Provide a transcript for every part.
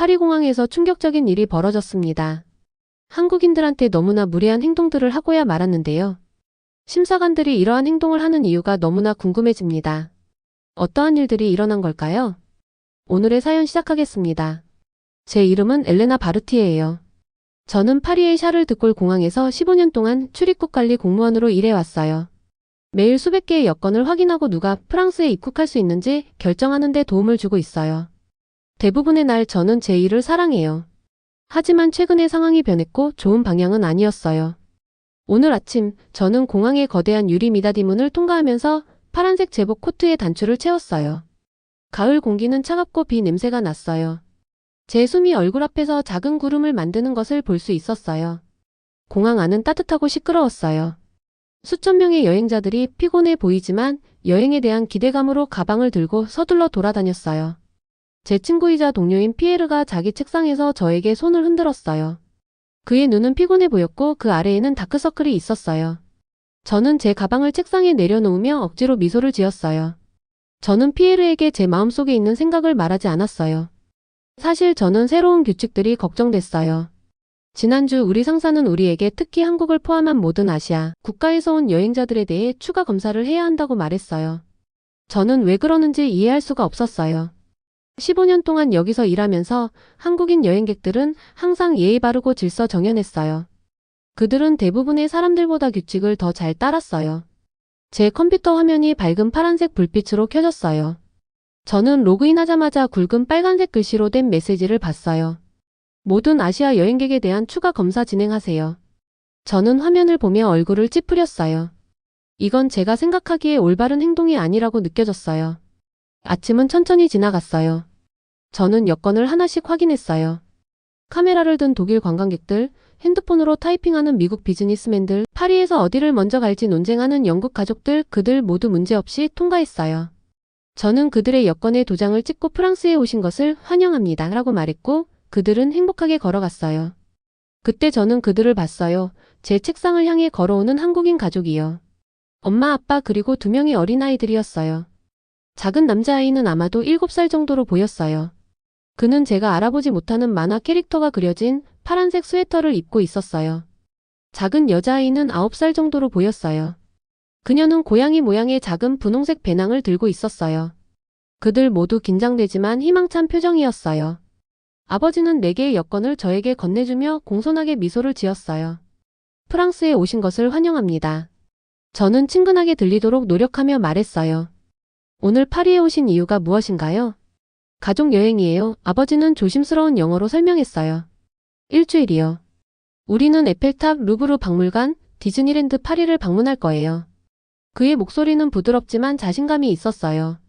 파리 공항에서 충격적인 일이 벌어졌습니다. 한국인들한테 너무나 무례한 행동들을 하고야 말았는데요. 심사관들이 이러한 행동을 하는 이유가 너무나 궁금해집니다. 어떠한 일들이 일어난 걸까요? 오늘의 사연 시작하겠습니다. 제 이름은 엘레나 바르티에예요. 저는 파리의 샤를 드골 공항에서 15년 동안 출입국 관리 공무원으로 일해왔어요. 매일 수백 개의 여권을 확인하고 누가 프랑스에 입국할 수 있는지 결정하는 데 도움을 주고 있어요. 대부분의 날 저는 제 일을 사랑해요. 하지만 최근에 상황이 변했고 좋은 방향은 아니었어요. 오늘 아침 저는 공항의 거대한 유리 미닫이 문을 통과하면서 파란색 제복 코트에 단추를 채웠어요. 가을 공기는 차갑고 비 냄새가 났어요. 제 숨이 얼굴 앞에서 작은 구름을 만드는 것을 볼 수 있었어요. 공항 안은 따뜻하고 시끄러웠어요. 수천 명의 여행자들이 피곤해 보이지만 여행에 대한 기대감으로 가방을 들고 서둘러 돌아다녔어요. 제 친구이자 동료인 피에르가 자기 책상에서 저에게 손을 흔들었어요. 그의 눈은 피곤해 보였고 그 아래에는 다크서클이 있었어요. 저는 제 가방을 책상에 내려놓으며 억지로 미소를 지었어요. 저는 피에르에게 제 마음속에 있는 생각을 말하지 않았어요. 사실 저는 새로운 규칙들이 걱정됐어요. 지난주 우리 상사는 우리에게 특히 한국을 포함한 모든 아시아 국가에서 온 여행자들에 대해 추가 검사를 해야 한다고 말했어요. 저는 왜 그러는지 이해할 수가 없었어요. 15년 동안 여기서 일하면서 한국인 여행객들은 항상 예의 바르고 질서 정연했어요. 그들은 대부분의 사람들보다 규칙을 더 잘 따랐어요. 제 컴퓨터 화면이 밝은 파란색 불빛으로 켜졌어요. 저는 로그인하자마자 굵은 빨간색 글씨로 된 메시지를 봤어요. 모든 아시아 여행객에 대한 추가 검사 진행하세요. 저는 화면을 보며 얼굴을 찌푸렸어요. 이건 제가 생각하기에 올바른 행동이 아니라고 느껴졌어요. 아침은 천천히 지나갔어요. 저는 여권을 하나씩 확인했어요. 카메라를 든 독일 관광객들, 핸드폰으로 타이핑하는 미국 비즈니스맨들, 파리에서 어디를 먼저 갈지 논쟁하는 영국 가족들, 그들 모두 문제없이 통과했어요. 저는 그들의 여권에 도장을 찍고 프랑스에 오신 것을 환영합니다 라고 말했고 그들은 행복하게 걸어갔어요. 그때 저는 그들을 봤어요. 제 책상을 향해 걸어오는 한국인 가족이요. 엄마, 아빠 그리고 2명의 어린아이들이었어요. 작은 남자아이는 아마도 7살 정도로 보였어요. 그는 제가 알아보지 못하는 만화 캐릭터가 그려진 파란색 스웨터를 입고 있었어요. 작은 여자아이는 9살 정도로 보였어요. 그녀는 고양이 모양의 작은 분홍색 배낭을 들고 있었어요. 그들 모두 긴장되지만 희망찬 표정이었어요. 아버지는 4개의 여권을 저에게 건네주며 공손하게 미소를 지었어요. 프랑스에 오신 것을 환영합니다. 저는 친근하게 들리도록 노력하며 말했어요. 오늘 파리에 오신 이유가 무엇인가요? 가족 여행이에요. 아버지는 조심스러운 영어로 설명했어요. 일주일이요. 우리는 에펠탑, 루브르 박물관, 디즈니랜드 파리를 방문할 거예요. 그의 목소리는 부드럽지만 자신감이 있었어요.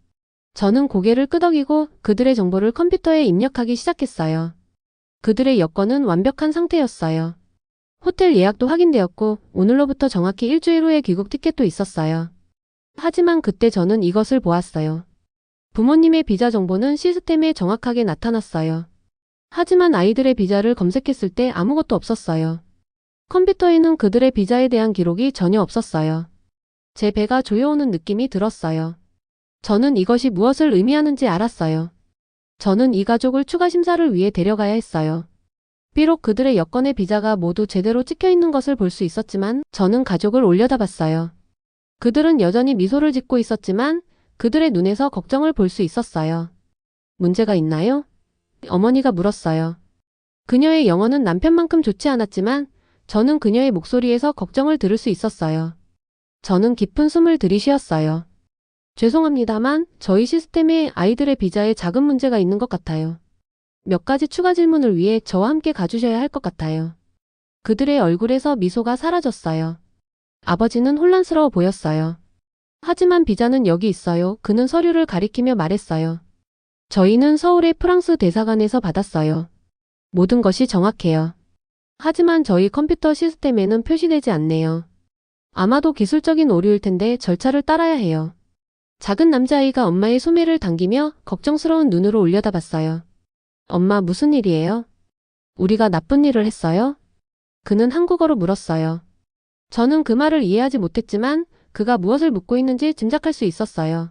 저는 고개를 끄덕이고 그들의 정보를 컴퓨터에 입력하기 시작했어요. 그들의 여권은 완벽한 상태였어요. 호텔 예약도 확인되었고 오늘로부터 정확히 일주일 후에 귀국 티켓도 있었어요. 하지만 그때 저는 이것을 보았어요. 부모님의 비자 정보는 시스템에 정확하게 나타났어요. 하지만 아이들의 비자를 검색했을 때 아무것도 없었어요. 컴퓨터에는 그들의 비자에 대한 기록이 전혀 없었어요. 제 배가 조여오는 느낌이 들었어요. 저는 이것이 무엇을 의미하는지 알았어요. 저는 이 가족을 추가 심사를 위해 데려가야 했어요. 비록 그들의 여권의 비자가 모두 제대로 찍혀 있는 것을 볼 수 있었지만 저는 가족을 올려다봤어요. 그들은 여전히 미소를 짓고 있었지만 그들의 눈에서 걱정을 볼 수 있었어요. 문제가 있나요? 어머니가 물었어요. 그녀의 영어는 남편만큼 좋지 않았지만 저는 그녀의 목소리에서 걱정을 들을 수 있었어요. 저는 깊은 숨을 들이쉬었어요. 죄송합니다만 저희 시스템에 아이들의 비자에 작은 문제가 있는 것 같아요. 몇 가지 추가 질문을 위해 저와 함께 가주셔야 할 것 같아요. 그들의 얼굴에서 미소가 사라졌어요. 아버지는 혼란스러워 보였어요. 하지만 비자는 여기 있어요. 그는 서류를 가리키며 말했어요. 저희는 서울의 프랑스 대사관에서 받았어요. 모든 것이 정확해요. 하지만 저희 컴퓨터 시스템에는 표시되지 않네요. 아마도 기술적인 오류일 텐데 절차를 따라야 해요. 작은 남자아이가 엄마의 소매를 당기며 걱정스러운 눈으로 올려다봤어요. 엄마, 무슨 일이에요? 우리가 나쁜 일을 했어요? 그는 한국어로 물었어요. 저는 그 말을 이해하지 못했지만 그가 무엇을 묻고 있는지 짐작할 수 있었어요.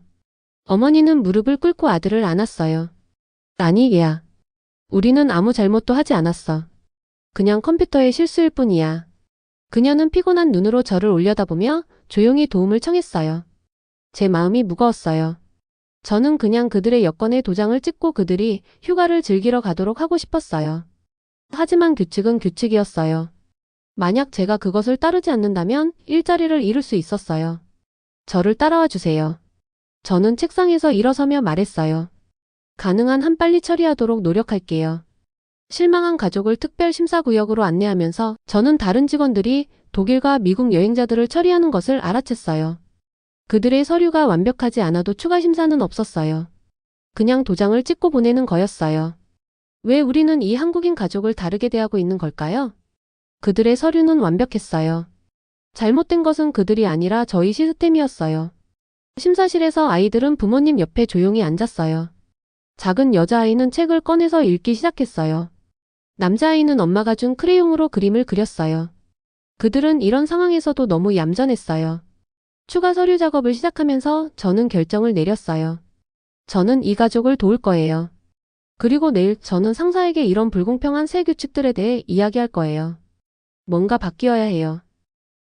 어머니는 무릎을 꿇고 아들을 안았어요. 아니, 얘야. 우리는 아무 잘못도 하지 않았어. 그냥 컴퓨터의 실수일 뿐이야. 그녀는 피곤한 눈으로 저를 올려다보며 조용히 도움을 청했어요. 제 마음이 무거웠어요. 저는 그냥 그들의 여권에 도장을 찍고 그들이 휴가를 즐기러 가도록 하고 싶었어요. 하지만 규칙은 규칙이었어요. 만약 제가 그것을 따르지 않는다면 일자리를 잃을 수 있었어요. 저를 따라와 주세요. 저는 책상에서 일어서며 말했어요. 가능한 한 빨리 처리하도록 노력할게요. 실망한 가족을 특별 심사구역으로 안내하면서 저는 다른 직원들이 독일과 미국 여행자들을 처리하는 것을 알아챘어요. 그들의 서류가 완벽하지 않아도 추가 심사는 없었어요. 그냥 도장을 찍고 보내는 거였어요. 왜 우리는 이 한국인 가족을 다르게 대하고 있는 걸까요? 그들의 서류는 완벽했어요. 잘못된 것은 그들이 아니라 저희 시스템이었어요. 심사실에서 아이들은 부모님 옆에 조용히 앉았어요. 작은 여자아이는 책을 꺼내서 읽기 시작했어요. 남자아이는 엄마가 준 크레용으로 그림을 그렸어요. 그들은 이런 상황에서도 너무 얌전했어요. 추가 서류 작업을 시작하면서 저는 결정을 내렸어요. 저는 이 가족을 도울 거예요. 그리고 내일 저는 상사에게 이런 불공평한 새 규칙들에 대해 이야기할 거예요. 뭔가 바뀌어야 해요.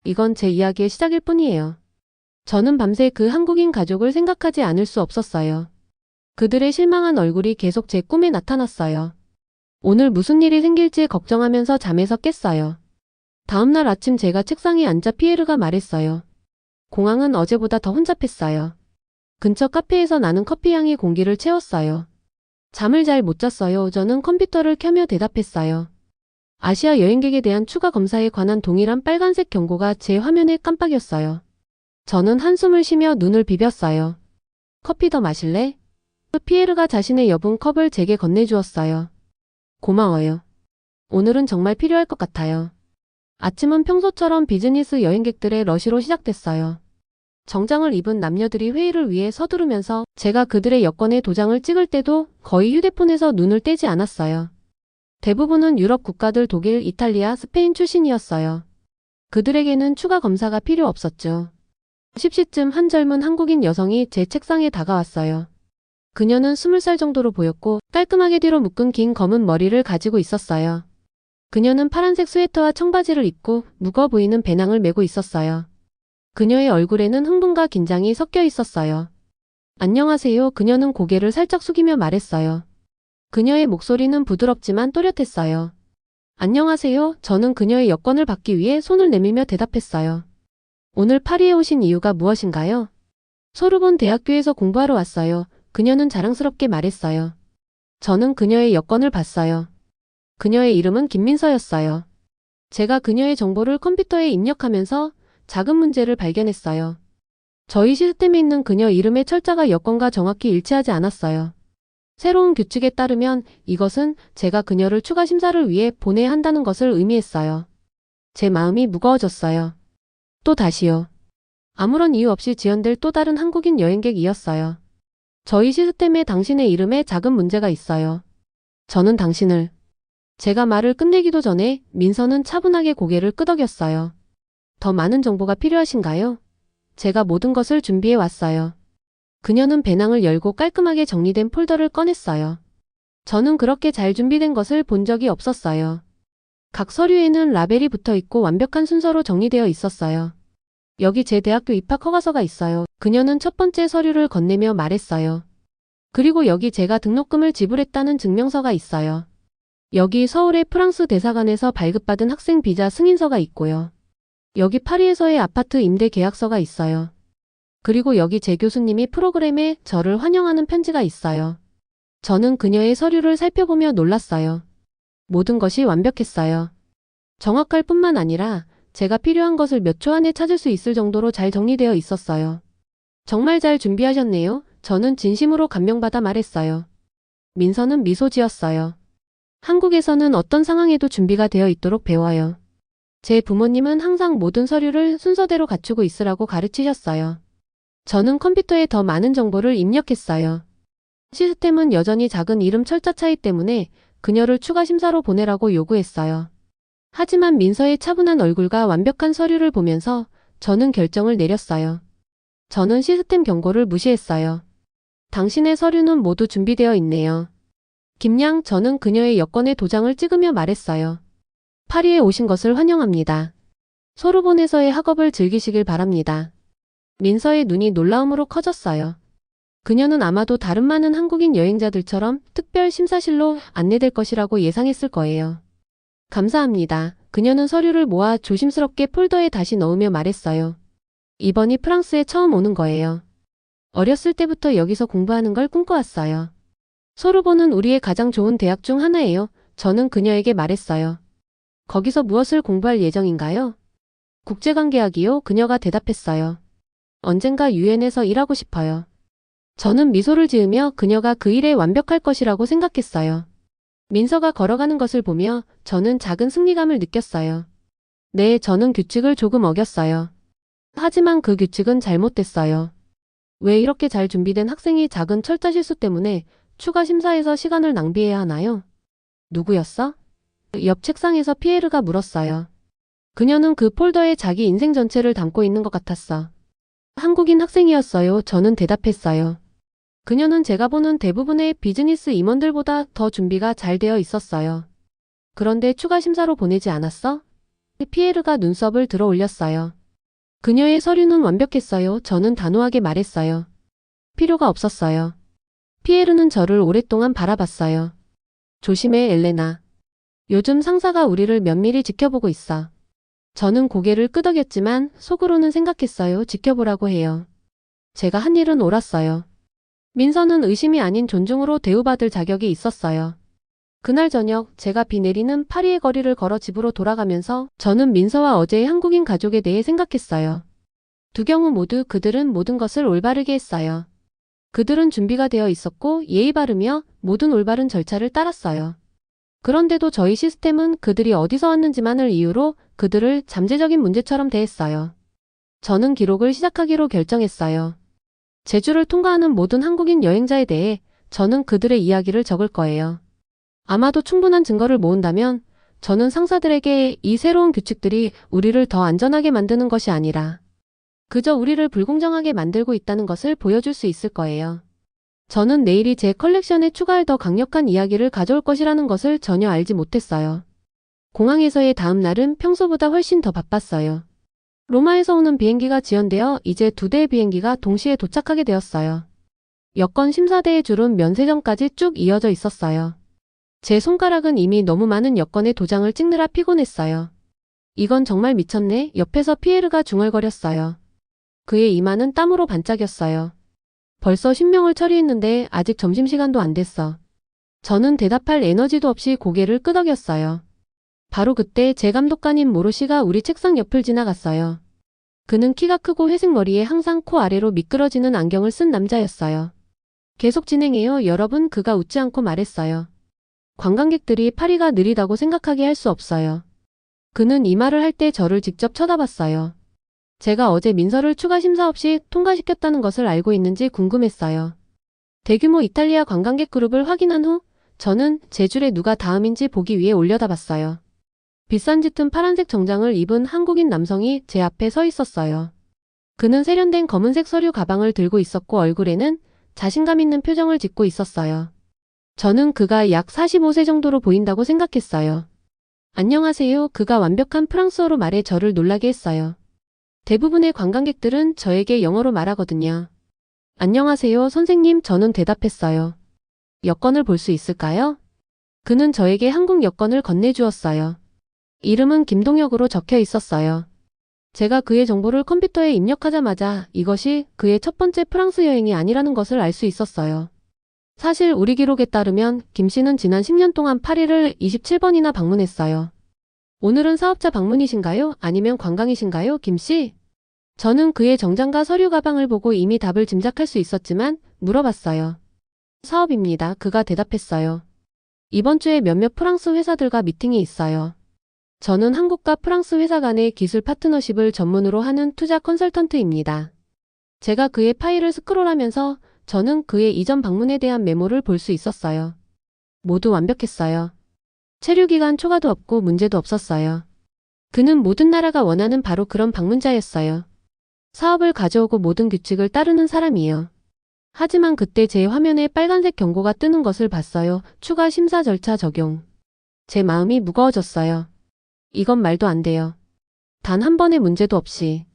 이건 제 이야기의 시작일 뿐이에요. 저는 밤새 그 한국인 가족을 생각하지 않을 수 없었어요. 그들의 실망한 얼굴이 계속 제 꿈에 나타났어요. 오늘 무슨 일이 생길지 걱정하면서 잠에서 깼어요. 다음날 아침 제가 책상에 앉아 피에르가 말했어요. 공항은 어제보다 더 혼잡했어요. 근처 카페에서 나는 커피 향이 공기를 채웠어요. 잠을 잘 못 잤어요. 저는 컴퓨터를 켜며 대답했어요. 아시아 여행객에 대한 추가 검사에 관한 동일한 빨간색 경고가 제 화면에 깜빡였어요. 저는 한숨을 쉬며 눈을 비볐어요. 커피 더 마실래? 피에르가 자신의 여분 컵을 제게 건네주었어요. 고마워요. 오늘은 정말 필요할 것 같아요. 아침은 평소처럼 비즈니스 여행객들의 러시로 시작됐어요. 정장을 입은 남녀들이 회의를 위해 서두르면서 제가 그들의 여권에 도장을 찍을 때도 거의 휴대폰에서 눈을 떼지 않았어요. 대부분은 유럽 국가들 독일, 이탈리아, 스페인 출신이었어요. 그들에게는 추가 검사가 필요 없었죠. 10시쯤 한 젊은 한국인 여성이 제 책상에 다가왔어요. 그녀는 20살 정도로 보였고 깔끔하게 뒤로 묶은 긴 검은 머리를 가지고 있었어요. 그녀는 파란색 스웨터와 청바지를 입고 무거워 보이는 배낭을 메고 있었어요. 그녀의 얼굴에는 흥분과 긴장이 섞여 있었어요. 안녕하세요. 그녀는 고개를 살짝 숙이며 말했어요. 그녀의 목소리는 부드럽지만 또렷했어요. 안녕하세요. 저는 그녀의 여권을 받기 위해 손을 내밀며 대답했어요. 오늘 파리에 오신 이유가 무엇인가요? 소르본 대학교에서 공부하러 왔어요. 그녀는 자랑스럽게 말했어요. 저는 그녀의 여권을 봤어요. 그녀의 이름은 김민서였어요. 제가 그녀의 정보를 컴퓨터에 입력하면서 작은 문제를 발견했어요. 저희 시스템에 있는 그녀 이름의 철자가 여권과 정확히 일치하지 않았어요. 새로운 규칙에 따르면 이것은 제가 그녀를 추가 심사를 위해 보내야 한다는 것을 의미했어요. 제 마음이 무거워졌어요. 또 다시요. 아무런 이유 없이 지연될 또 다른 한국인 여행객이었어요. 저희 시스템에 당신의 이름에 작은 문제가 있어요. 저는 당신을. 제가 말을 끝내기도 전에 민서는 차분하게 고개를 끄덕였어요. 더 많은 정보가 필요하신가요? 제가 모든 것을 준비해 왔어요. 그녀는 배낭을 열고 깔끔하게 정리된 폴더를 꺼냈어요. 저는 그렇게 잘 준비된 것을 본 적이 없었어요. 각 서류에는 라벨이 붙어 있고 완벽한 순서로 정리되어 있었어요. 여기 제 대학교 입학 허가서가 있어요. 그녀는 첫 번째 서류를 건네며 말했어요. 그리고 여기 제가 등록금을 지불했다는 증명서가 있어요. 여기 서울의 프랑스 대사관에서 발급받은 학생 비자 승인서가 있고요. 여기 파리에서의 아파트 임대 계약서가 있어요. 그리고 여기 제 교수님이 프로그램에 저를 환영하는 편지가 있어요. 저는 그녀의 서류를 살펴보며 놀랐어요. 모든 것이 완벽했어요. 정확할 뿐만 아니라 제가 필요한 것을 몇 초 안에 찾을 수 있을 정도로 잘 정리되어 있었어요. 정말 잘 준비하셨네요. 저는 진심으로 감명받아 말했어요. 민서는 미소 지었어요. 한국에서는 어떤 상황에도 준비가 되어 있도록 배워요. 제 부모님은 항상 모든 서류를 순서대로 갖추고 있으라고 가르치셨어요. 저는 컴퓨터에 더 많은 정보를 입력했어요. 시스템은 여전히 작은 이름 철자 차이 때문에 그녀를 추가 심사로 보내라고 요구했어요. 하지만 민서의 차분한 얼굴과 완벽한 서류를 보면서 저는 결정을 내렸어요. 저는 시스템 경고를 무시했어요. 당신의 서류는 모두 준비되어 있네요. 김양, 저는 그녀의 여권에 도장을 찍으며 말했어요. 파리에 오신 것을 환영합니다. 소르본에서의 학업을 즐기시길 바랍니다. 민서의 눈이 놀라움으로 커졌어요. 그녀는 아마도 다른 많은 한국인 여행자들처럼 특별 심사실로 안내될 것이라고 예상했을 거예요. 감사합니다. 그녀는 서류를 모아 조심스럽게 폴더에 다시 넣으며 말했어요. 이번이 프랑스에 처음 오는 거예요. 어렸을 때부터 여기서 공부하는 걸 꿈꿔왔어요. 소르본은 우리의 가장 좋은 대학 중 하나예요. 저는 그녀에게 말했어요. 거기서 무엇을 공부할 예정인가요? 국제관계학이요. 그녀가 대답했어요. 언젠가 유엔에서 일하고 싶어요. 저는 미소를 지으며 그녀가 그 일에 완벽할 것이라고 생각했어요. 민서가 걸어가는 것을 보며 저는 작은 승리감을 느꼈어요. 네, 저는 규칙을 조금 어겼어요. 하지만 그 규칙은 잘못됐어요. 왜 이렇게 잘 준비된 학생이 작은 철자 실수 때문에 추가 심사에서 시간을 낭비해야 하나요? 누구였어? 옆 책상에서 피에르가 물었어요. 그녀는 그 폴더에 자기 인생 전체를 담고 있는 것 같았어. 한국인 학생이었어요. 저는 대답했어요. 그녀는 제가 보는 대부분의 비즈니스 임원들보다 더 준비가 잘 되어 있었어요. 그런데 추가 심사로 보내지 않았어? 피에르가 눈썹을 들어 올렸어요. 그녀의 서류는 완벽했어요. 저는 단호하게 말했어요. 필요가 없었어요. 피에르는 저를 오랫동안 바라봤어요. 조심해, 엘레나. 요즘 상사가 우리를 면밀히 지켜보고 있어. 저는 고개를 끄덕였지만 속으로는 생각했어요. 지켜보라고 해요. 제가 한 일은 옳았어요. 민서는 의심이 아닌 존중으로 대우받을 자격이 있었어요. 그날 저녁 제가 비 내리는 파리의 거리를 걸어 집으로 돌아가면서 저는 민서와 어제의 한국인 가족에 대해 생각했어요. 두 경우 모두 그들은 모든 것을 올바르게 했어요. 그들은 준비가 되어 있었고 예의 바르며 모든 올바른 절차를 따랐어요. 그런데도 저희 시스템은 그들이 어디서 왔는지만을 이유로 그들을 잠재적인 문제처럼 대했어요. 저는 기록을 시작하기로 결정했어요. 제주를 통과하는 모든 한국인 여행자에 대해 저는 그들의 이야기를 적을 거예요. 아마도 충분한 증거를 모은다면 저는 상사들에게 이 새로운 규칙들이 우리를 더 안전하게 만드는 것이 아니라 그저 우리를 불공정하게 만들고 있다는 것을 보여줄 수 있을 거예요. 저는 내일이 제 컬렉션에 추가할 더 강력한 이야기를 가져올 것이라는 것을 전혀 알지 못했어요. 공항에서의 다음 날은 평소보다 훨씬 더 바빴어요. 로마에서 오는 비행기가 지연되어 이제 2대의 비행기가 동시에 도착하게 되었어요. 여권 심사대의 줄은 면세점까지 쭉 이어져 있었어요. 제 손가락은 이미 너무 많은 여권의 도장을 찍느라 피곤했어요. 이건 정말 미쳤네. 옆에서 피에르가 중얼거렸어요. 그의 이마는 땀으로 반짝였어요. 벌써 10명을 처리했는데 아직 점심시간도 안 됐어. 저는 대답할 에너지도 없이 고개를 끄덕였어요. 바로 그때 제 감독관인 모로시가 우리 책상 옆을 지나갔어요. 그는 키가 크고 회색 머리에 항상 코 아래로 미끄러지는 안경을 쓴 남자였어요. 계속 진행해요, 여러분. 그가 웃지 않고 말했어요. 관광객들이 파리가 느리다고 생각하게 할 수 없어요. 그는 이 말을 할 때 저를 직접 쳐다봤어요. 제가 어제 민서를 추가 심사 없이 통과시켰다는 것을 알고 있는지 궁금했어요. 대규모 이탈리아 관광객 그룹을 확인한 후 저는 제 줄에 누가 다음인지 보기 위해 올려다봤어요. 비싼 짙은 파란색 정장을 입은 한국인 남성이 제 앞에 서 있었어요. 그는 세련된 검은색 서류 가방을 들고 있었고 얼굴에는 자신감 있는 표정을 짓고 있었어요. 저는 그가 약 45세 정도로 보인다고 생각했어요. 안녕하세요. 그가 완벽한 프랑스어로 말해 저를 놀라게 했어요. 대부분의 관광객들은 저에게 영어로 말하거든요. 안녕하세요, 선생님. 저는 대답했어요. 여권을 볼 수 있을까요? 그는 저에게 한국 여권을 건네주었어요. 이름은 김동혁으로 적혀 있었어요. 제가 그의 정보를 컴퓨터에 입력하자마자 이것이 그의 첫 번째 프랑스 여행이 아니라는 것을 알 수 있었어요. 사실 우리 기록에 따르면 김 씨는 지난 10년 동안 파리를 27번이나 방문했어요. 오늘은 사업자 방문이신가요? 아니면 관광이신가요, 김 씨? 저는 그의 정장과 서류 가방을 보고 이미 답을 짐작할 수 있었지만 물어봤어요. 사업입니다. 그가 대답했어요. 이번 주에 몇몇 프랑스 회사들과 미팅이 있어요. 저는 한국과 프랑스 회사 간의 기술 파트너십을 전문으로 하는 투자 컨설턴트입니다. 제가 그의 파일을 스크롤하면서 저는 그의 이전 방문에 대한 메모를 볼 수 있었어요. 모두 완벽했어요. 체류기간 초과도 없고 문제도 없었어요. 그는 모든 나라가 원하는 바로 그런 방문자였어요. 사업을 가져오고 모든 규칙을 따르는 사람이요. 하지만 그때 제 화면에 빨간색 경고가 뜨는 것을 봤어요. 추가 심사 절차 적용. 제 마음이 무거워졌어요. 이건 말도 안 돼요. 단 한 번의 문제도 없이.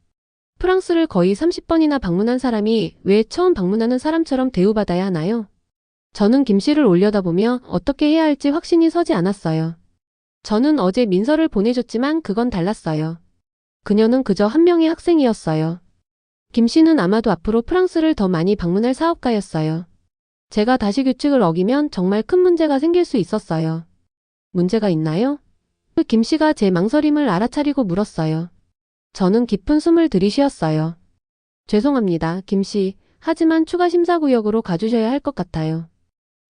프랑스를 거의 30번이나 방문한 사람이 왜 처음 방문하는 사람처럼 대우받아야 하나요? 저는 김 씨를 올려다보며 어떻게 해야 할지 확신이 서지 않았어요. 저는 어제 민서를 보내줬지만 그건 달랐어요. 그녀는 그저 한 명의 학생이었어요. 김 씨는 아마도 앞으로 프랑스를 더 많이 방문할 사업가였어요. 제가 다시 규칙을 어기면 정말 큰 문제가 생길 수 있었어요. 문제가 있나요? 김 씨가 제 망설임을 알아차리고 물었어요. 저는 깊은 숨을 들이쉬었어요. 죄송합니다, 김 씨. 하지만 추가 심사구역으로 가주셔야 할 것 같아요.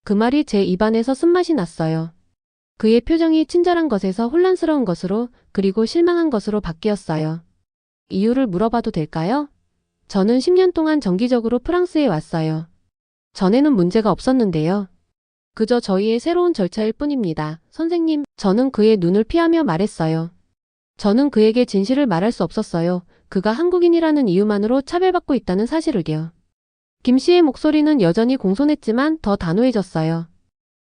그 말이 제 입안에서 쓴맛이 났어요. 그의 표정이 친절한 것에서 혼란스러운 것으로, 그리고 실망한 것으로 바뀌었어요. 이유를 물어봐도 될까요? 저는 10년 동안 정기적으로 프랑스에 왔어요. 전에는 문제가 없었는데요. 그저 저희의 새로운 절차일 뿐입니다. 선생님, 저는 그의 눈을 피하며 말했어요. 저는 그에게 진실을 말할 수 없었어요. 그가 한국인이라는 이유만으로 차별받고 있다는 사실을요. 김 씨의 목소리는 여전히 공손했지만 더 단호해졌어요.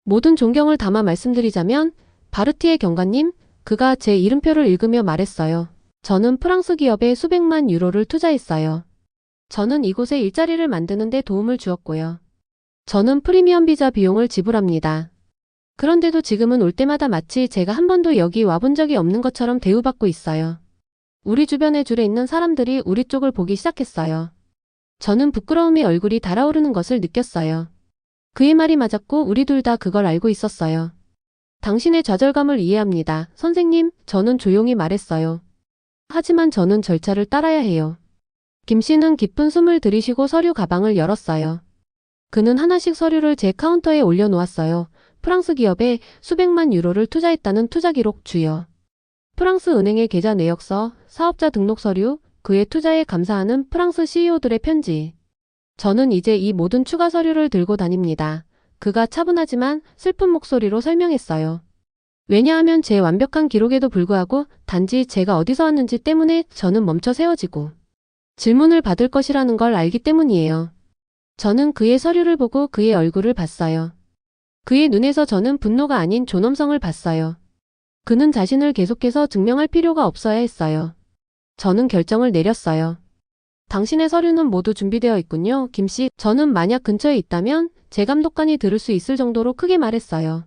모든 존경을 담아 말씀드리자면, 바르티에 경관님, 그가 제 이름표를 읽으며 말했어요. 저는 프랑스 기업에 수백만 유로를 투자했어요. 저는 이곳에 일자리를 만드는 데 도움을 주었고요. 저는 프리미엄 비자 비용을 지불합니다. 그런데도 지금은 올 때마다 마치 제가 한 번도 여기 와본 적이 없는 것처럼 대우받고 있어요. 우리 주변의 줄에 있는 사람들이 우리 쪽을 보기 시작했어요. 저는 부끄러움의 얼굴이 달아오르는 것을 느꼈어요. 그의 말이 맞았고 우리 둘 다 그걸 알고 있었어요. 당신의 좌절감을 이해합니다. 선생님, 저는 조용히 말했어요. 하지만 저는 절차를 따라야 해요. 김 씨는 깊은 숨을 들이쉬고 서류 가방을 열었어요. 그는 하나씩 서류를 제 카운터에 올려놓았어요. 프랑스 기업에 수백만 유로를 투자했다는 투자 기록 주요. 프랑스 은행의 계좌 내역서, 사업자 등록 서류, 그의 투자에 감사하는 프랑스 CEO들의 편지. 저는 이제 이 모든 추가 서류를 들고 다닙니다. 그가 차분하지만 슬픈 목소리로 설명했어요. 왜냐하면 제 완벽한 기록에도 불구하고 단지 제가 어디서 왔는지 때문에 저는 멈춰 세워지고 질문을 받을 것이라는 걸 알기 때문이에요. 저는 그의 서류를 보고 그의 얼굴을 봤어요. 그의 눈에서 저는 분노가 아닌 존엄성을 봤어요. 그는 자신을 계속해서 증명할 필요가 없어야 했어요. 저는 결정을 내렸어요. 당신의 서류는 모두 준비되어 있군요, 김 씨. 저는 만약 근처에 있다면 제 감독관이 들을 수 있을 정도로 크게 말했어요.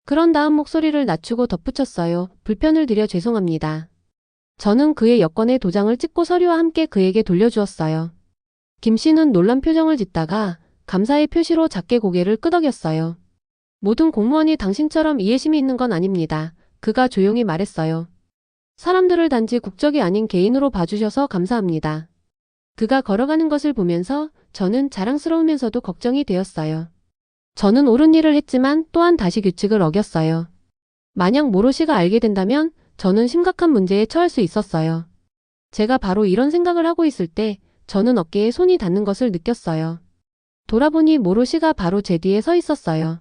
그런 다음 목소리를 낮추고 덧붙였어요. 불편을 드려 죄송합니다. 저는 그의 여권의 도장을 찍고 서류와 함께 그에게 돌려주었어요. 김 씨는 놀란 표정을 짓다가 감사의 표시로 작게 고개를 끄덕였어요. 모든 공무원이 당신처럼 이해심이 있는 건 아닙니다. 그가 조용히 말했어요. 사람들을 단지 국적이 아닌 개인으로 봐주셔서 감사합니다. 그가 걸어가는 것을 보면서 저는 자랑스러우면서도 걱정이 되었어요. 저는 옳은 일을 했지만 또한 다시 규칙을 어겼어요. 만약 모로 씨가 알게 된다면 저는 심각한 문제에 처할 수 있었어요. 제가 바로 이런 생각을 하고 있을 때 저는 어깨에 손이 닿는 것을 느꼈어요. 돌아보니 모로 씨가 바로 제 뒤에 서 있었어요.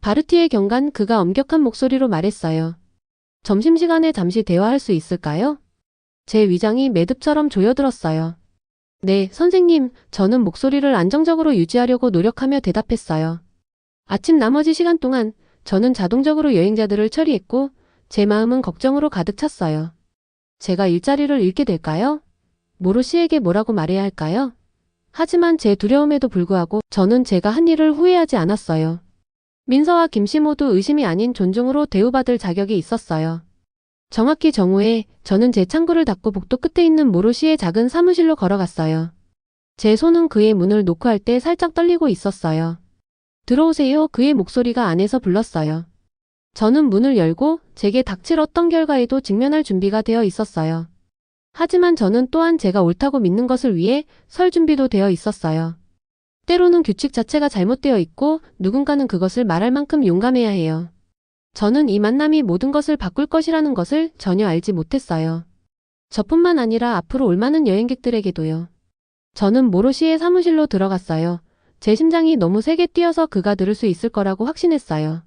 바르티의 경관, 그가 엄격한 목소리로 말했어요. 점심시간에 잠시 대화할 수 있을까요? 제 위장이 매듭처럼 조여들었어요. 네, 선생님, 저는 목소리를 안정적으로 유지하려고 노력하며 대답했어요. 아침 나머지 시간 동안 저는 자동적으로 여행자들을 처리했고 제 마음은 걱정으로 가득 찼어요. 제가 일자리를 잃게 될까요? 모로 씨에게 뭐라고 말해야 할까요? 하지만 제 두려움에도 불구하고 저는 제가 한 일을 후회하지 않았어요. 민서와 김 씨 모두 의심이 아닌 존중으로 대우받을 자격이 있었어요. 정확히 정오에 저는 제 창구를 닫고 복도 끝에 있는 모로 씨의 작은 사무실로 걸어갔어요. 제 손은 그의 문을 노크할 때 살짝 떨리고 있었어요. 들어오세요. 그의 목소리가 안에서 불렀어요. 저는 문을 열고 제게 닥칠 어떤 결과에도 직면할 준비가 되어 있었어요. 하지만 저는 또한 제가 옳다고 믿는 것을 위해 설 준비도 되어 있었어요. 때로는 규칙 자체가 잘못되어 있고 누군가는 그것을 말할 만큼 용감해야 해요. 저는 이 만남이 모든 것을 바꿀 것이라는 것을 전혀 알지 못했어요. 저뿐만 아니라 앞으로 올 많은 여행객들에게도요. 저는 모로 씨의 사무실로 들어갔어요. 제 심장이 너무 세게 뛰어서 그가 들을 수 있을 거라고 확신했어요.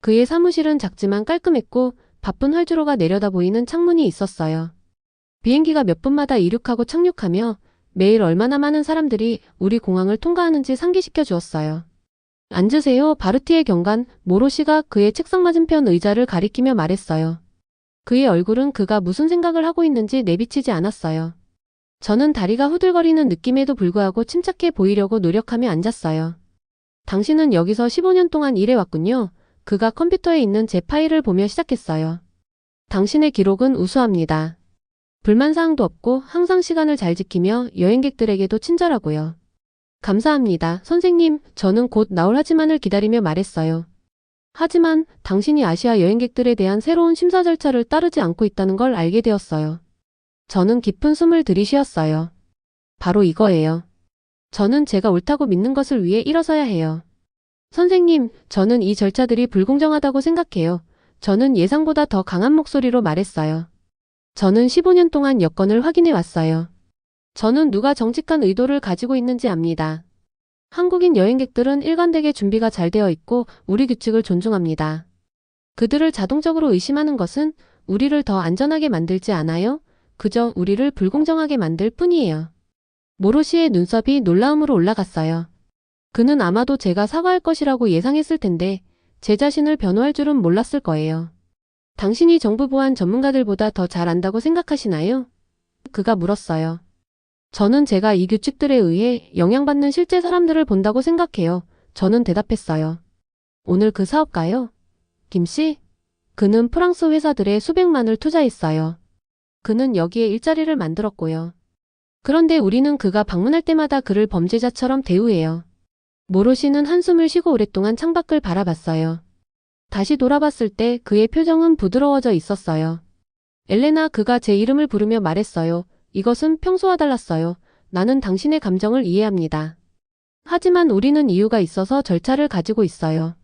그의 사무실은 작지만 깔끔했고 바쁜 활주로가 내려다 보이는 창문이 있었어요. 비행기가 몇 분마다 이륙하고 착륙하며 매일 얼마나 많은 사람들이 우리 공항을 통과하는지 상기시켜 주었어요. 앉으세요. 바르티의 경관 모로시가 그의 책상 맞은편 의자를 가리키며 말했어요. 그의 얼굴은 그가 무슨 생각을 하고 있는지 내비치지 않았어요. 저는 다리가 후들거리는 느낌에도 불구하고 침착해 보이려고 노력하며 앉았어요. 당신은 여기서 15년 동안 일해왔군요. 그가 컴퓨터에 있는 제 파일을 보며 시작했어요. 당신의 기록은 우수합니다. 불만사항도 없고 항상 시간을 잘 지키며 여행객들에게도 친절하고요. 감사합니다. 선생님, 저는 곧 나올 하지만을 기다리며 말했어요. 하지만 당신이 아시아 여행객들에 대한 새로운 심사 절차를 따르지 않고 있다는 걸 알게 되었어요. 저는 깊은 숨을 들이쉬었어요. 바로 이거예요. 저는 제가 옳다고 믿는 것을 위해 일어서야 해요. 선생님, 저는 이 절차들이 불공정하다고 생각해요. 저는 예상보다 더 강한 목소리로 말했어요. 저는 15년 동안 여권을 확인해 왔어요. 저는 누가 정직한 의도를 가지고 있는지 압니다. 한국인 여행객들은 일관되게 준비가 잘 되어 있고 우리 규칙을 존중합니다. 그들을 자동적으로 의심하는 것은 우리를 더 안전하게 만들지 않아요? 그저 우리를 불공정하게 만들 뿐이에요. 모로시의 눈썹이 놀라움으로 올라갔어요. 그는 아마도 제가 사과할 것이라고 예상했을 텐데 제 자신을 변호할 줄은 몰랐을 거예요. 당신이 정부 보안 전문가들보다 더 잘 안다고 생각하시나요? 그가 물었어요. 저는 제가 이 규칙들에 의해 영향받는 실제 사람들을 본다고 생각해요. 저는 대답했어요. 오늘 그 사업가요? 김씨? 그는 프랑스 회사들의 수백만을 투자했어요. 그는 여기에 일자리를 만들었고요. 그런데 우리는 그가 방문할 때마다 그를 범죄자처럼 대우해요. 모로시는 한숨을 쉬고 오랫동안 창밖을 바라봤어요. 다시 돌아봤을 때 그의 표정은 부드러워져 있었어요. 엘레나, 그가 제 이름을 부르며 말했어요. 이것은 평소와 달랐어요. 나는 당신의 감정을 이해합니다. 하지만 우리는 이유가 있어서 절차를 가지고 있어요.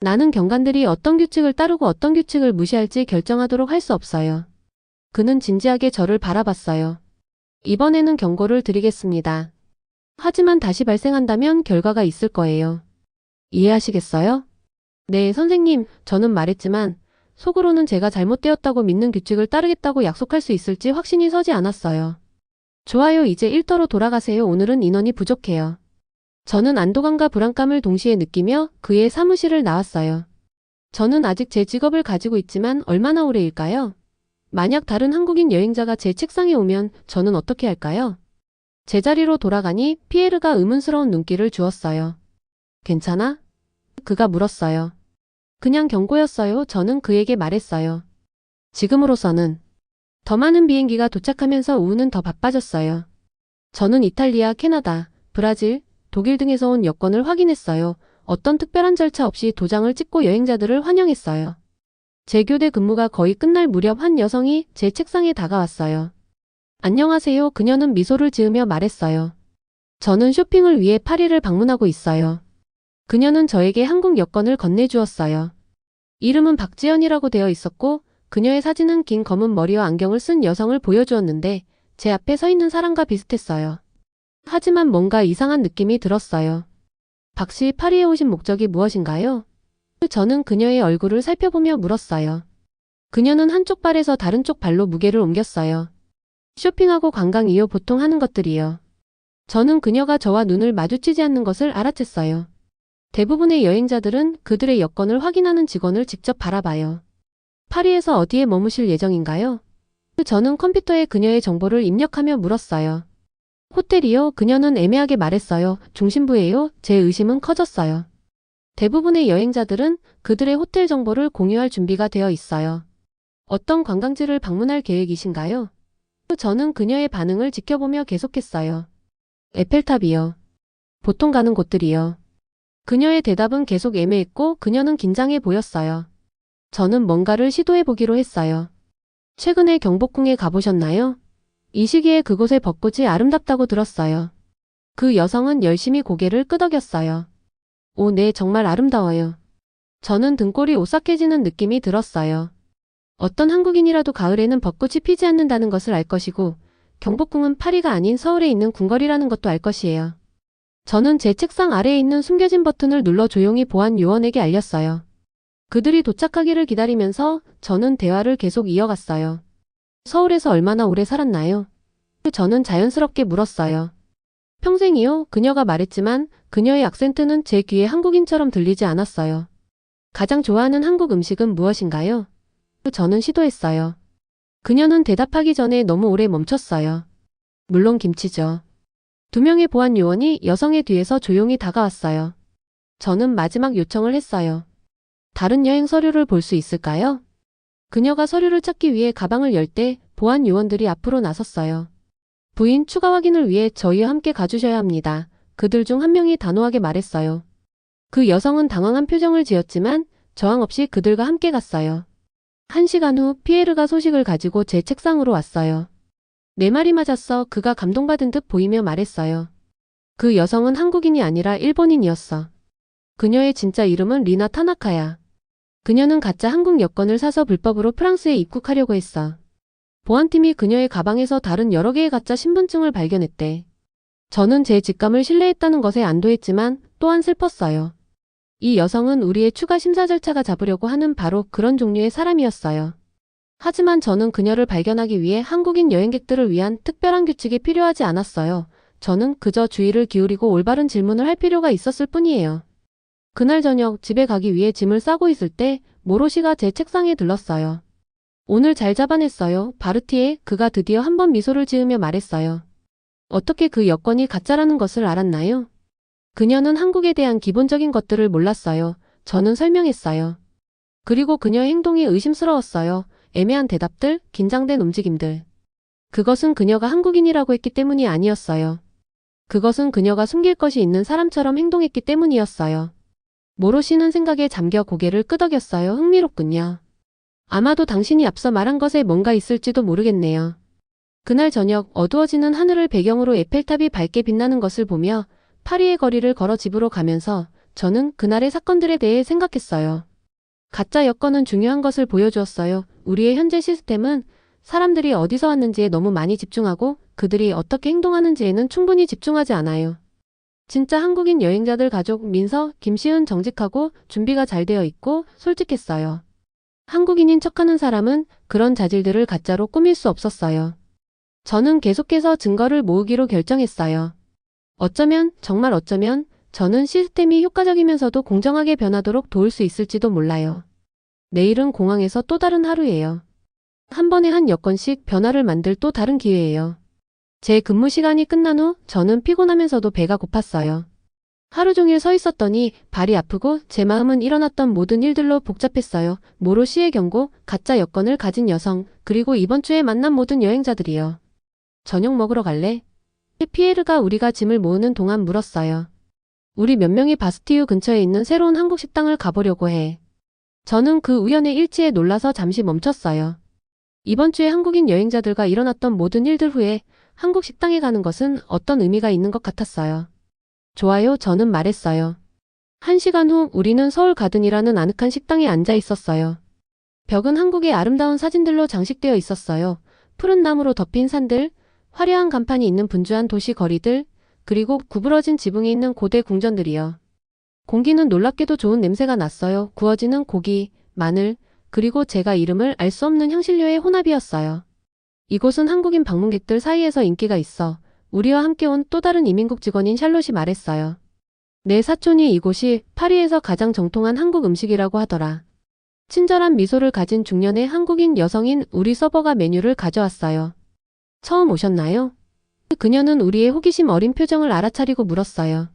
나는 경관들이 어떤 규칙을 따르고 어떤 규칙을 무시할지 결정하도록 할 수 없어요. 그는 진지하게 저를 바라봤어요. 이번에는 경고를 드리겠습니다. 하지만 다시 발생한다면 결과가 있을 거예요. 이해하시겠어요? 네, 선생님, 저는 말했지만 속으로는 제가 잘못되었다고 믿는 규칙을 따르겠다고 약속할 수 있을지 확신이 서지 않았어요. 좋아요, 이제 일터로 돌아가세요. 오늘은 인원이 부족해요. 저는 안도감과 불안감을 동시에 느끼며 그의 사무실을 나왔어요. 저는 아직 제 직업을 가지고 있지만 얼마나 오래일까요? 만약 다른 한국인 여행자가 제 책상에 오면 저는 어떻게 할까요? 제자리로 돌아가니 피에르가 의문스러운 눈길을 주었어요. 괜찮아? 그가 물었어요. 그냥 경고였어요. 저는 그에게 말했어요. 지금으로서는. 더 많은 비행기가 도착하면서 오후는 더 바빠졌어요. 저는 이탈리아, 캐나다, 브라질, 독일 등에서 온 여권을 확인했어요. 어떤 특별한 절차 없이 도장을 찍고 여행자들을 환영했어요. 제 교대 근무가 거의 끝날 무렵 한 여성이 제 책상에 다가왔어요. 안녕하세요. 그녀는 미소를 지으며 말했어요. 저는 쇼핑을 위해 파리를 방문하고 있어요. 그녀는 저에게 한국 여권을 건네주었어요. 이름은 박지연이라고 되어 있었고 그녀의 사진은 긴 검은 머리와 안경을 쓴 여성을 보여주었는데 제 앞에 서 있는 사람과 비슷했어요. 하지만 뭔가 이상한 느낌이 들었어요. 박 씨, 파리에 오신 목적이 무엇인가요? 저는 그녀의 얼굴을 살펴보며 물었어요. 그녀는 한쪽 발에서 다른 쪽 발로 무게를 옮겼어요. 쇼핑하고 관광 이후 보통 하는 것들이요. 저는 그녀가 저와 눈을 마주치지 않는 것을 알아챘어요. 대부분의 여행자들은 그들의 여권을 확인하는 직원을 직접 바라봐요. 파리에서 어디에 머무실 예정인가요? 저는 컴퓨터에 그녀의 정보를 입력하며 물었어요. 호텔이요? 그녀는 애매하게 말했어요. 중심부예요? 제 의심은 커졌어요. 대부분의 여행자들은 그들의 호텔 정보를 공유할 준비가 되어 있어요. 어떤 관광지를 방문할 계획이신가요? 저는 그녀의 반응을 지켜보며 계속했어요. 에펠탑이요. 보통 가는 곳들이요. 그녀의 대답은 계속 애매했고 그녀는 긴장해 보였어요. 저는 뭔가를 시도해 보기로 했어요. 최근에 경복궁에 가보셨나요? 이 시기에 그곳의 벚꽃이 아름답다고 들었어요. 그 여성은 열심히 고개를 끄덕였어요. 오, 네, 정말 아름다워요. 저는 등골이 오싹해지는 느낌이 들었어요. 어떤 한국인이라도 가을에는 벚꽃이 피지 않는다는 것을 알 것이고 경복궁은 파리가 아닌 서울에 있는 궁궐이라는 것도 알 것이에요. 저는 제 책상 아래에 있는 숨겨진 버튼을 눌러 조용히 보안 요원에게 알렸어요. 그들이 도착하기를 기다리면서 저는 대화를 계속 이어갔어요. 서울에서 얼마나 오래 살았나요? 저는 자연스럽게 물었어요. 평생이요? 그녀가 말했지만 그녀의 악센트는 제 귀에 한국인처럼 들리지 않았어요. 가장 좋아하는 한국 음식은 무엇인가요? 저는 시도했어요. 그녀는 대답하기 전에 너무 오래 멈췄어요. 물론 김치죠. 두 명의 보안 요원이 여성의 뒤에서 조용히 다가왔어요. 저는 마지막 요청을 했어요. 다른 여행 서류를 볼 수 있을까요? 그녀가 서류를 찾기 위해 가방을 열 때 보안 요원들이 앞으로 나섰어요. 부인 추가 확인을 위해 저희와 함께 가주셔야 합니다. 그들 중 한 명이 단호하게 말했어요. 그 여성은 당황한 표정을 지었지만 저항 없이 그들과 함께 갔어요. 1시간 후 피에르가 소식을 가지고 제 책상으로 왔어요. 내 말이 맞았어. 그가 감동받은 듯 보이며 말했어요. 그 여성은 한국인이 아니라 일본인이었어. 그녀의 진짜 이름은 리나 타나카야. 그녀는 가짜 한국 여권을 사서 불법으로 프랑스에 입국하려고 했어. 보안팀이 그녀의 가방에서 다른 여러 개의 가짜 신분증을 발견했대. 저는 제 직감을 신뢰했다는 것에 안도했지만 또한 슬펐어요. 이 여성은 우리의 추가 심사 절차가 잡으려고 하는 바로 그런 종류의 사람이었어요. 하지만 저는 그녀를 발견하기 위해 한국인 여행객들을 위한 특별한 규칙이 필요하지 않았어요. 저는 그저 주의를 기울이고 올바른 질문을 할 필요가 있었을 뿐이에요. 그날 저녁 집에 가기 위해 짐을 싸고 있을 때 모로시가 제 책상에 들렀어요. 오늘 잘 잡아냈어요. 바르티에. 그가 드디어 한 번 미소를 지으며 말했어요. 어떻게 그 여권이 가짜라는 것을 알았나요? 그녀는 한국에 대한 기본적인 것들을 몰랐어요. 저는 설명했어요. 그리고 그녀의 행동이 의심스러웠어요. 애매한 대답들, 긴장된 움직임들. 그것은 그녀가 한국인이라고 했기 때문이 아니었어요. 그것은 그녀가 숨길 것이 있는 사람처럼 행동했기 때문이었어요. 모로시는 생각에 잠겨 고개를 끄덕였어요. 흥미롭군요. 아마도 당신이 앞서 말한 것에 뭔가 있을지도 모르겠네요. 그날 저녁 어두워지는 하늘을 배경으로 에펠탑이 밝게 빛나는 것을 보며 파리의 거리를 걸어 집으로 가면서 저는 그날의 사건들에 대해 생각했어요. 가짜 여권은 중요한 것을 보여주었어요. 우리의 현재 시스템은 사람들이 어디서 왔는지에 너무 많이 집중하고 그들이 어떻게 행동하는지에는 충분히 집중하지 않아요. 진짜 한국인 여행자들 가족 민서, 김시은 정직하고 준비가 잘 되어 있고 솔직했어요. 한국인인 척하는 사람은 그런 자질들을 가짜로 꾸밀 수 없었어요. 저는 계속해서 증거를 모으기로 결정했어요. 어쩌면, 정말 어쩌면 저는 시스템이 효과적이면서도 공정하게 변하도록 도울 수 있을지도 몰라요. 내일은 공항에서 또 다른 하루예요. 한 번에 한 여건씩 변화를 만들 또 다른 기회예요. 제 근무 시간이 끝난 후 저는 피곤하면서도 배가 고팠어요. 하루 종일 서 있었더니 발이 아프고 제 마음은 일어났던 모든 일들로 복잡했어요. 모로시의 경고, 가짜 여권을 가진 여성, 그리고 이번 주에 만난 모든 여행자들이요. 저녁 먹으러 갈래? 피에르가 우리가 짐을 모으는 동안 물었어요. 우리 몇 명이 바스티유 근처에 있는 새로운 한국 식당을 가보려고 해. 저는 그 우연의 일치에 놀라서 잠시 멈췄어요. 이번 주에 한국인 여행자들과 일어났던 모든 일들 후에 한국 식당에 가는 것은 어떤 의미가 있는 것 같았어요. 좋아요, 저는 말했어요. 1시간 후 우리는 서울 가든이라는 아늑한 식당에 앉아 있었어요. 벽은 한국의 아름다운 사진들로 장식되어 있었어요. 푸른 나무로 덮인 산들, 화려한 간판이 있는 분주한 도시 거리들, 그리고 구부러진 지붕이 있는 고대 궁전들이요. 공기는 놀랍게도 좋은 냄새가 났어요. 구워지는 고기, 마늘, 그리고 제가 이름을 알 수 없는 향신료의 혼합이었어요. 이곳은 한국인 방문객들 사이에서 인기가 있어. 우리와 함께 온 또 다른 이민국 직원인 샬롯이 말했어요. 내 사촌이 이곳이 파리에서 가장 정통한 한국 음식이라고 하더라. 친절한 미소를 가진 중년의 한국인 여성인 우리 서버가 메뉴를 가져왔어요. 처음 오셨나요? 그녀는 우리의 호기심 어린 표정을 알아차리고 물었어요.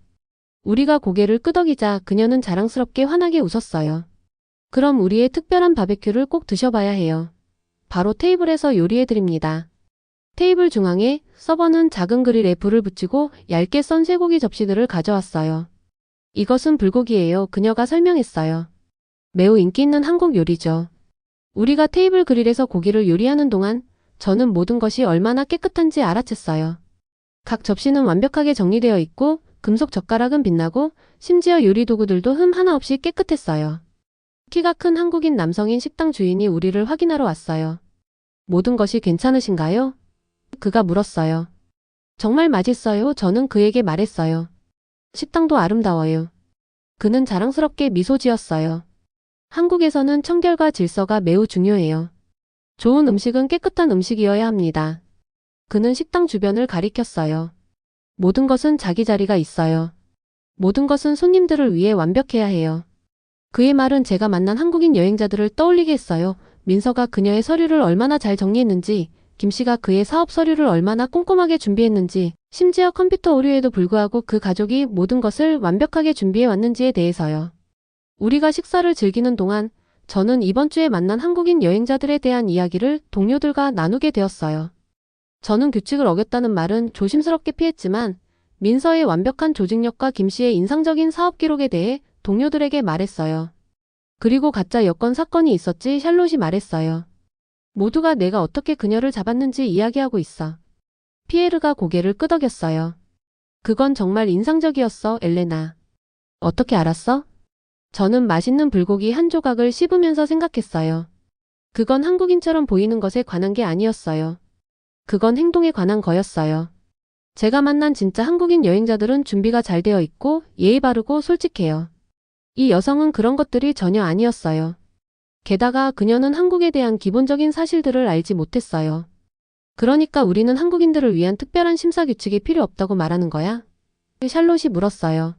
우리가 고개를 끄덕이자 그녀는 자랑스럽게 환하게 웃었어요. 그럼 우리의 특별한 바베큐를 꼭 드셔봐야 해요. 바로 테이블에서 요리해드립니다. 테이블 중앙에 서버는 작은 그릴에 불을 붙이고 얇게 썬 쇠고기 접시들을 가져왔어요. 이것은 불고기예요. 그녀가 설명했어요. 매우 인기 있는 한국 요리죠. 우리가 테이블 그릴에서 고기를 요리하는 동안 저는 모든 것이 얼마나 깨끗한지 알아챘어요. 각 접시는 완벽하게 정리되어 있고 금속 젓가락은 빛나고 심지어 요리 도구들도 흠 하나 없이 깨끗했어요. 키가 큰 한국인 남성인 식당 주인이 우리를 확인하러 왔어요. 모든 것이 괜찮으신가요? 그가 물었어요. 정말 맛있어요. 저는 그에게 말했어요. 식당도 아름다워요. 그는 자랑스럽게 미소 지었어요. 한국에서는 청결과 질서가 매우 중요해요. 좋은 음식은 깨끗한 음식이어야 합니다. 그는 식당 주변을 가리켰어요. 모든 것은 자기 자리가 있어요. 모든 것은 손님들을 위해 완벽해야 해요. 그의 말은 제가 만난 한국인 여행자들을 떠올리게 했어요. 민서가 그녀의 서류를 얼마나 잘 정리했는지, 김씨가 그의 사업 서류를 얼마나 꼼꼼하게 준비했는지, 심지어 컴퓨터 오류에도 불구하고 그 가족이 모든 것을 완벽하게 준비해 왔는지에 대해서요. 우리가 식사를 즐기는 동안 저는 이번 주에 만난 한국인 여행자들에 대한 이야기를 동료들과 나누게 되었어요. 저는 규칙을 어겼다는 말은 조심스럽게 피했지만 민서의 완벽한 조직력과 김씨의 인상적인 사업 기록에 대해 동료들에게 말했어요. 그리고 가짜 여권 사건이 있었지 샬롯이 말했어요. 모두가 내가 어떻게 그녀를 잡았는지 이야기하고 있어. 피에르가 고개를 끄덕였어요. 그건 정말 인상적이었어, 엘레나. 어떻게 알았어? 저는 맛있는 불고기 한 조각을 씹으면서 생각했어요. 그건 한국인처럼 보이는 것에 관한 게 아니었어요. 그건 행동에 관한 거였어요. 제가 만난 진짜 한국인 여행자들은 준비가 잘 되어 있고 예의 바르고 솔직해요. 이 여성은 그런 것들이 전혀 아니었어요. 게다가 그녀는 한국에 대한 기본적인 사실들을 알지 못했어요. 그러니까 우리는 한국인들을 위한 특별한 심사 규칙이 필요 없다고 말하는 거야? 샬롯이 물었어요.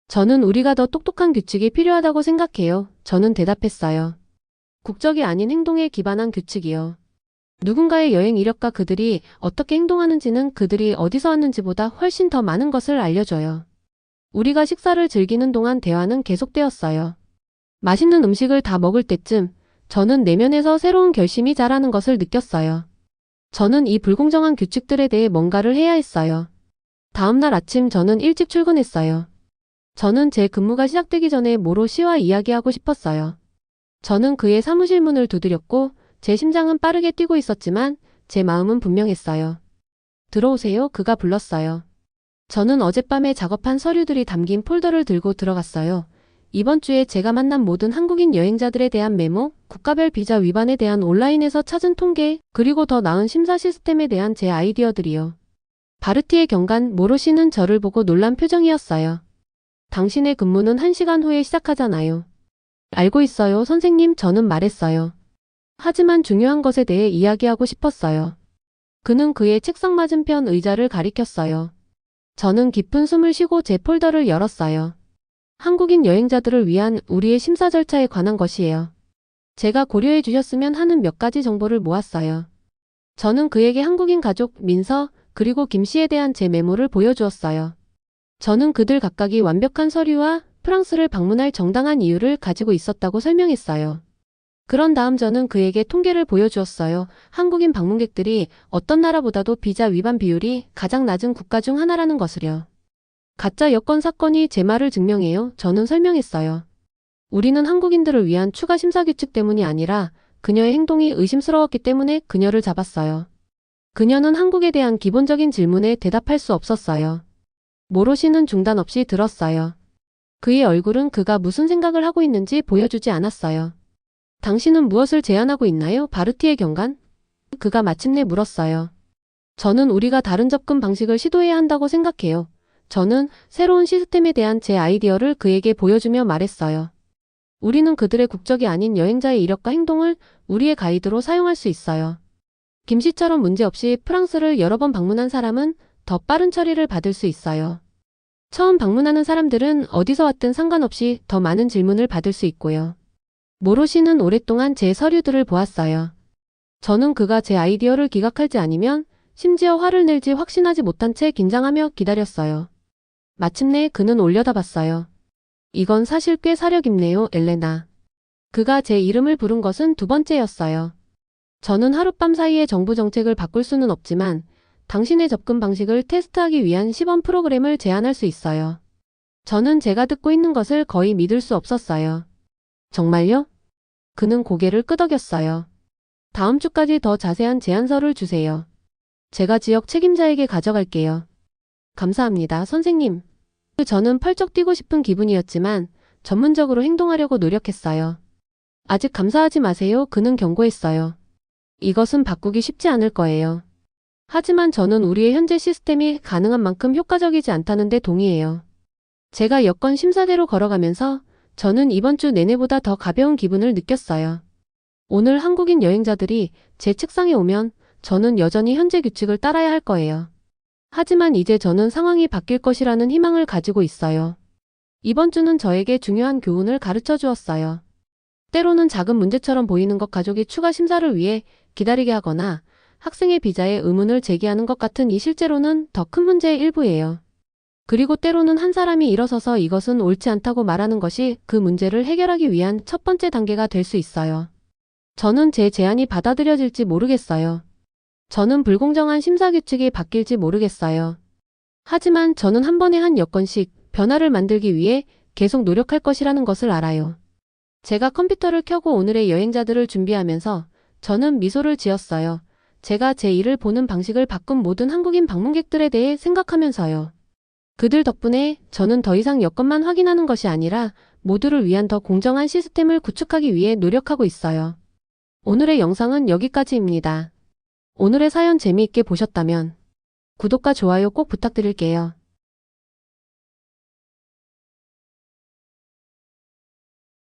저는 우리가 더 똑똑한 규칙이 필요하다고 생각해요. 저는 대답했어요. 국적이 아닌 행동에 기반한 규칙이요. 누군가의 여행 이력과 그들이 어떻게 행동하는지는 그들이 어디서 왔는지보다 훨씬 더 많은 것을 알려줘요. 우리가 식사를 즐기는 동안 대화는 계속되었어요. 맛있는 음식을 다 먹을 때쯤 저는 내면에서 새로운 결심이 자라는 것을 느꼈어요. 저는 이 불공정한 규칙들에 대해 뭔가를 해야 했어요. 다음 날 아침 저는 일찍 출근했어요. 저는 제 근무가 시작되기 전에 모로 씨와 이야기하고 싶었어요. 저는 그의 사무실 문을 두드렸고 제 심장은 빠르게 뛰고 있었지만 제 마음은 분명했어요. 들어오세요. 그가 불렀어요. 저는 어젯밤에 작업한 서류들이 담긴 폴더를 들고 들어갔어요. 이번 주에 제가 만난 모든 한국인 여행자들에 대한 메모, 국가별 비자 위반에 대한 온라인에서 찾은 통계, 그리고 더 나은 심사 시스템에 대한 제 아이디어들이요. 바르티의 경관 모로 씨는 저를 보고 놀란 표정이었어요. 당신의 근무는 1시간 후에 시작하잖아요. 알고 있어요, 선생님. 저는 말했어요. 하지만 중요한 것에 대해 이야기하고 싶었어요. 그는 그의 책상 맞은편 의자를 가리켰어요. 저는 깊은 숨을 쉬고 제 폴더를 열었어요. 한국인 여행자들을 위한 우리의 심사 절차에 관한 것이에요. 제가 고려해 주셨으면 하는 몇 가지 정보를 모았어요. 저는 그에게 한국인 가족, 민서, 그리고 김씨에 대한 제 메모를 보여주었어요. 저는 그들 각각이 완벽한 서류와 프랑스를 방문할 정당한 이유를 가지고 있었다고 설명했어요. 그런 다음 저는 그에게 통계를 보여주었어요. 한국인 방문객들이 어떤 나라보다도 비자 위반 비율이 가장 낮은 국가 중 하나라는 것을요. 가짜 여권 사건이 제 말을 증명해요. 저는 설명했어요. 우리는 한국인들을 위한 추가 심사 규칙 때문이 아니라 그녀의 행동이 의심스러웠기 때문에 그녀를 잡았어요. 그녀는 한국에 대한 기본적인 질문에 대답할 수 없었어요. 모로 씨는 중단 없이 들었어요. 그의 얼굴은 그가 무슨 생각을 하고 있는지 보여주지 않았어요. 당신은 무엇을 제안하고 있나요? 바르티의 경관? 그가 마침내 물었어요. 저는 우리가 다른 접근 방식을 시도해야 한다고 생각해요. 저는 새로운 시스템에 대한 제 아이디어를 그에게 보여주며 말했어요. 우리는 그들의 국적이 아닌 여행자의 이력과 행동을 우리의 가이드로 사용할 수 있어요. 김씨처럼 문제없이 프랑스를 여러 번 방문한 사람은 더 빠른 처리를 받을 수 있어요. 처음 방문하는 사람들은 어디서 왔든 상관없이 더 많은 질문을 받을 수 있고요. 모로 씨는 오랫동안 제 서류들을 보았어요. 저는 그가 제 아이디어를 기각할지 아니면 심지어 화를 낼지 확신하지 못한 채 긴장하며 기다렸어요. 마침내 그는 올려다봤어요. 이건 사실 꽤 사려 깊네요, 엘레나. 그가 제 이름을 부른 것은 두 번째였어요. 저는 하룻밤 사이에 정부 정책을 바꿀 수는 없지만 당신의 접근 방식을 테스트하기 위한 시범 프로그램을 제안할 수 있어요. 저는 제가 듣고 있는 것을 거의 믿을 수 없었어요. 정말요? 그는 고개를 끄덕였어요. 다음 주까지 더 자세한 제안서를 주세요. 제가 지역 책임자에게 가져갈게요. 감사합니다, 선생님. 저는 펄쩍 뛰고 싶은 기분이었지만 전문적으로 행동하려고 노력했어요. 아직 감사하지 마세요. 그는 경고했어요. 이것은 바꾸기 쉽지 않을 거예요. 하지만 저는 우리의 현재 시스템이 가능한 만큼 효과적이지 않다는 데 동의해요. 제가 여권 심사대로 걸어가면서 저는 이번 주 내내보다 더 가벼운 기분을 느꼈어요. 오늘 한국인 여행자들이 제 책상에 오면 저는 여전히 현재 규칙을 따라야 할 거예요. 하지만 이제 저는 상황이 바뀔 것이라는 희망을 가지고 있어요. 이번 주는 저에게 중요한 교훈을 가르쳐 주었어요. 때로는 작은 문제처럼 보이는 것 가족이 추가 심사를 위해 기다리게 하거나 학생의 비자에 의문을 제기하는 것 같은 이 실제로는 더 큰 문제의 일부예요. 그리고 때로는 한 사람이 일어서서 이것은 옳지 않다고 말하는 것이 그 문제를 해결하기 위한 첫 번째 단계가 될 수 있어요. 저는 제 제안이 받아들여질지 모르겠어요. 저는 불공정한 심사 규칙이 바뀔지 모르겠어요. 하지만 저는 한 번에 한 여건씩 변화를 만들기 위해 계속 노력할 것이라는 것을 알아요. 제가 컴퓨터를 켜고 오늘의 여행자들을 준비하면서 저는 미소를 지었어요. 제가 제 일을 보는 방식을 바꾼 모든 한국인 방문객들에 대해 생각하면서요. 그들 덕분에 저는 더 이상 여건만 확인하는 것이 아니라 모두를 위한 더 공정한 시스템을 구축하기 위해 노력하고 있어요. 오늘의 영상은 여기까지입니다. 오늘의 사연 재미있게 보셨다면 구독과 좋아요 꼭 부탁드릴게요.